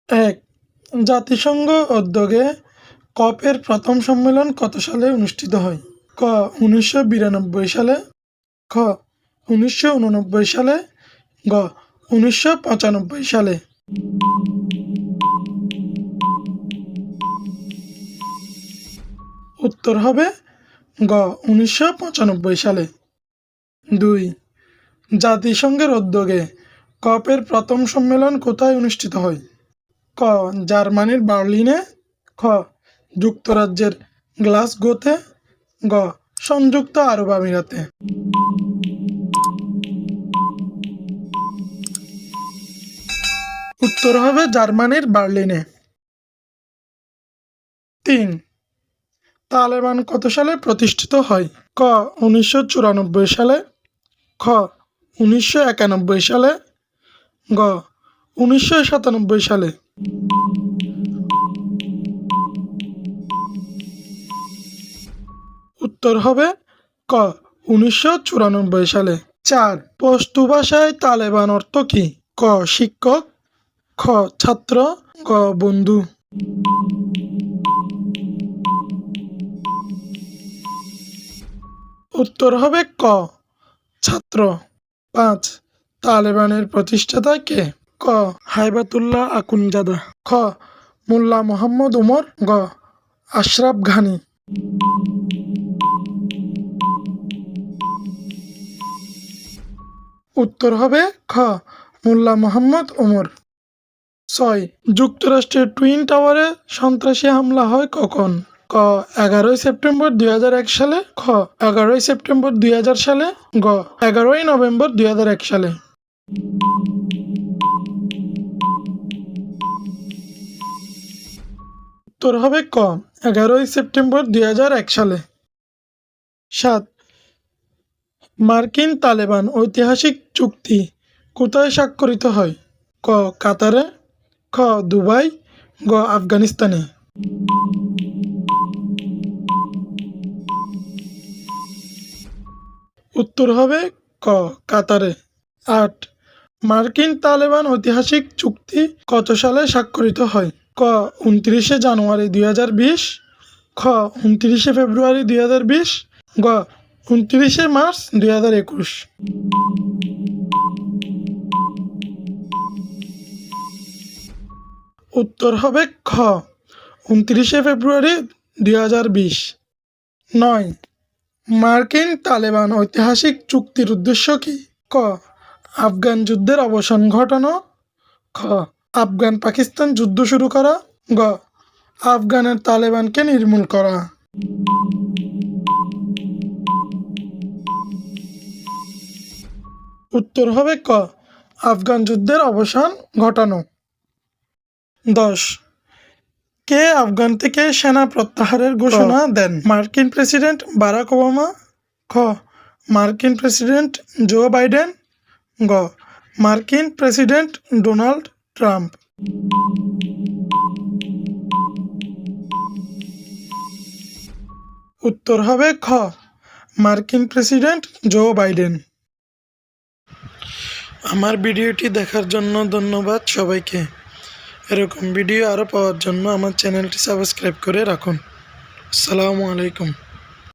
১. জাতিসংঘ উদ্যোগে কপের প্রথম সম্মেলন কত সালে অনুষ্ঠিত হয়? ক. ১৯৯২ সালে, খ. ১৯৮৯ সালে, গ. ১৯৯৫ সালে। উত্তর হবে গ. ১৯৯৫ সালে। ২. জাতিসংঘের উদ্যোগে কপের প্রথম সম্মেলন কোথায় অনুষ্ঠিত হয়? ক. জার্মানির বার্লিনে, খ. যুক্তরাজ্যের গ্লাসগোতে, গ. সংযুক্ত আরব আমিরাতে। উত্তর হবে জার্মানির বার্লিনে। ৩. তালেবান কত সালে প্রতিষ্ঠিত হয়? ক. ১৯৯৪ সালে, খ. ১৯৯১ সালে, গ. ১৯৯৭ সালে। উত্তর হবে ক. ১৯৯৪ সালে। ৪. পশতু ভাষায় তালেবান অর্থ কী? ক. শিক্ষক, খ. ছাত্র, গ. বন্ধু। উত্তর হবে ক. ছাত্র। ৫. তালেবানের প্রতিষ্ঠাতা কে? ক. হাইবাতুল্লাহ আকুনজাদা, খ. মোল্লা মোহাম্মদ ওমর, গ. আশরাফ ঘানি। উত্তর হবে খ. মোল্লা মোহাম্মদ ওমর। ৬. যুক্তরাষ্ট্রের টুইন টাওয়ারে সন্ত্রাসী হামলা হয় কখন? ক. ১১ সেপ্টেম্বর ২০০১ সালে, খ. ১১ সেপ্টেম্বর ২০০০ সালে, গ. ১১ নভেম্বর ২০০১ সালে। উত্তর হবে ক. ১১ সেপ্টেম্বর ২০০১ সালে। ৭. মার্কিন তালেবান ঐতিহাসিক চুক্তি কোথায় স্বাক্ষরিত হয়? ক. কাতারে, খ. দুবাই, গ. আফগানিস্তানে। উত্তর হবে ক. কাতারে। ৮. মার্কিন তালেবান ঐতিহাসিক চুক্তি কত সালে স্বাক্ষরিত হয়? ক. ২৯ জানুয়ারি ২০২০, খ. ২৯ ফেব্রুয়ারি ২০২০, গ. ২৯ মার্চ ২০২১। উত্তর হবে খ. ২৯ ফেব্রুয়ারি ২০২০। ৯. মার্কিন তালেবান ঐতিহাসিক চুক্তির উদ্দেশ্য কী? ক. আফগান যুদ্ধের অবসান ঘটানো, খ. আফগান পাকিস্তান যুদ্ধ শুরু করা, গ. আফগানের তালেবানকে নির্মূল করা। উত্তর হবে ক. আফগান যুদ্ধের অবসান ঘটানো। ১০. কে আফগান থেকে সেনা প্রত্যাহারের ঘোষণা দেন? মার্কিন প্রেসিডেন্ট বারাক ওবামা, খ. মার্কিন প্রেসিডেন্ট জো বাইডেন, গ. মার্কিন প্রেসিডেন্ট ডোনাল্ড ট্রাম্প। উত্তর হবে খ. মার্কিন প্রেসিডেন্ট জো বাইডেন। আমার ভিডিওটি দেখার জন্য ধন্যবাদ সবাইকে। এরকম ভিডিও আরও পাওয়ার জন্য আমার চ্যানেলটি সাবস্ক্রাইব করে রাখুন। আসসালামু আলাইকুম।